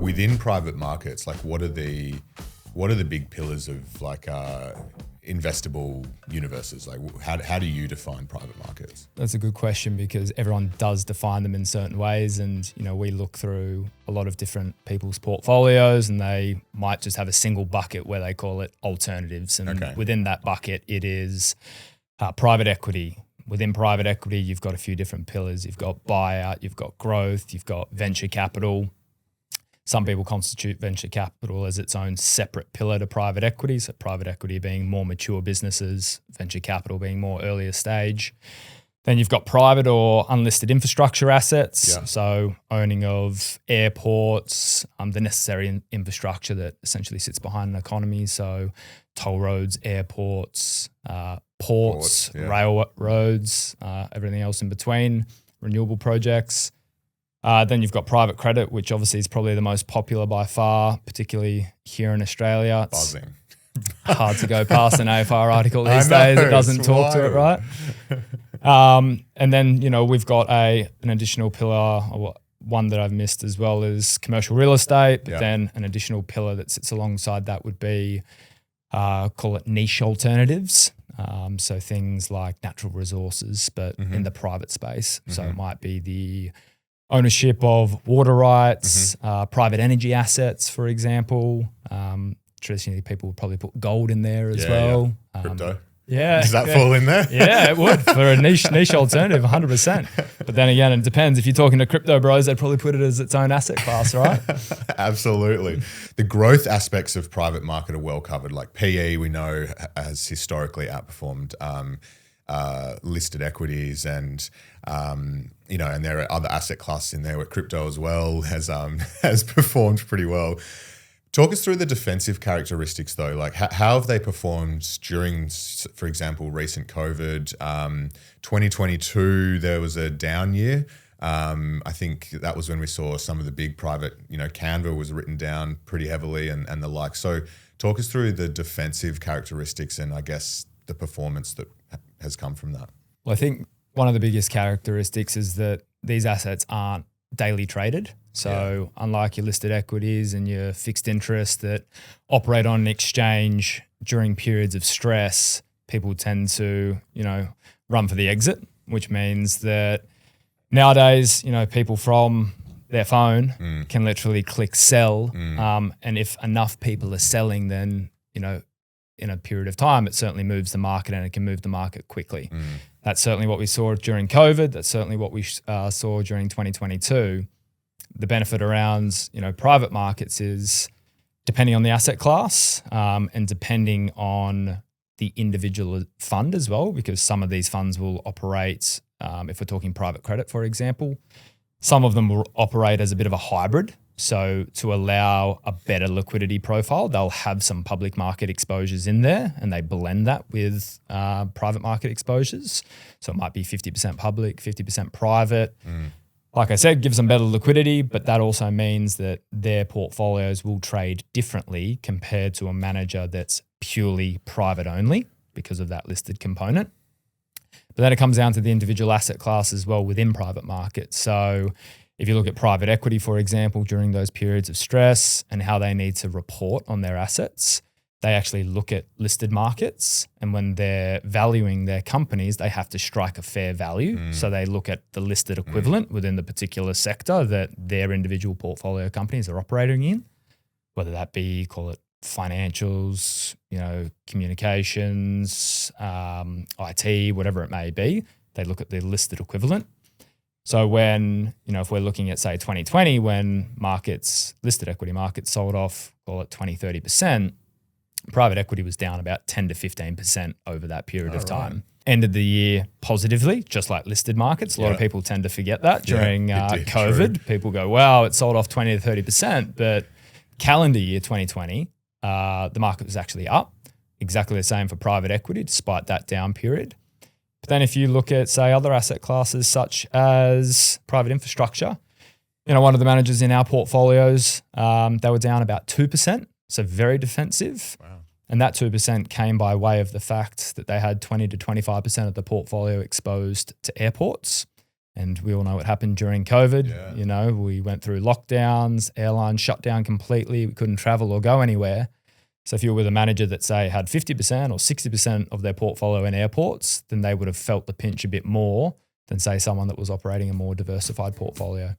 within private markets, like what are the big pillars of like investable universes? Like how do you define private markets? That's a good question because everyone does define them in certain ways. And, we look through a lot of different people's portfolios and they might just have a single bucket where they call it alternatives. And within that bucket, it is private equity. Within private equity, you've got a few different pillars. You've got buyout, you've got growth, you've got venture capital. Some people constitute venture capital as its own separate pillar to private equity. So private equity being more mature businesses, venture capital being more earlier stage. Then you've got private or unlisted infrastructure assets. Yeah. So owning of airports, the necessary infrastructure that essentially sits behind an economy. So toll roads, airports, ports, railroads, everything else in between, renewable projects. Then you've got private credit, which obviously is probably the most popular by far, particularly here in Australia. It's buzzing. Hard to go past an AFR article these days that doesn't talk to it, right? And then, we've got an additional pillar, or one that I've missed as well, is commercial real estate. But then an additional pillar that sits alongside that would be, call it niche alternatives. So things like natural resources, but in the private space. So it might be the ownership of water rights, private energy assets, for example. Traditionally, people would probably put gold in there as well. Yeah. Crypto. Yeah. Does that fall in there? Yeah, it would for a niche alternative, 100%. But then again, it depends. If you're talking to crypto bros, they'd probably put it as its own asset class, right? Absolutely. The growth aspects of private market are well covered. Like PE, we know, has historically outperformed listed equities, and and there are other asset classes in there where crypto as well has performed pretty well. Talk us through the defensive characteristics though. Like how have they performed during, for example, recent COVID? 2022, there was a down year. I think that was when we saw some of the big private, Canva was written down pretty heavily and the like. So talk us through the defensive characteristics and I guess the performance that has come from that. Well, I think one of the biggest characteristics is that these assets aren't daily traded. So unlike your listed equities and your fixed interest that operate on an exchange during periods of stress, people tend to, run for the exit, which means that nowadays, people from their phone can literally click sell. And if enough people are selling, then, in a period of time, it certainly moves the market and it can move the market quickly. That's certainly what we saw during COVID. That's certainly what we saw during 2022. The benefit around, private markets is depending on the asset class and depending on the individual fund as well, because some of these funds will operate, if we're talking private credit, for example, some of them will operate as a bit of a hybrid. So to allow a better liquidity profile, they'll have some public market exposures in there and they blend that with private market exposures. So it might be 50% public, 50% private. Like I said, gives them better liquidity, but that also means that their portfolios will trade differently compared to a manager that's purely private only because of that listed component. But then it comes down to the individual asset class as well within private markets. So if you look at private equity, for example, during those periods of stress and how they need to report on their assets, they actually look at listed markets. And when they're valuing their companies, they have to strike a fair value. So they look at the listed equivalent within the particular sector that their individual portfolio companies are operating in, whether that be, call it financials, communications, IT, whatever it may be. They look at the listed equivalent. So when, if we're looking at, say, 2020, when listed equity markets sold off, call it 20, 30%, private equity was down about 10 to 15% over that period of time. Right. Ended the year positively, just like listed markets. A lot of people tend to forget that during COVID. True. People go, wow, it sold off 20 to 30%. But calendar year 2020, the market was actually up. Exactly the same for private equity, despite that down period. But then if you look at, say, other asset classes such as private infrastructure, one of the managers in our portfolios, they were down about 2%, so very defensive. Wow. And that 2% came by way of the fact that they had 20 to 25% of the portfolio exposed to airports. And we all know what happened during COVID. Yeah. You know, we went through lockdowns, airlines shut down completely. We couldn't travel or go anywhere. So if you were with a manager that, say, had 50% or 60% of their portfolio in airports, then they would have felt the pinch a bit more than, say, someone that was operating a more diversified portfolio.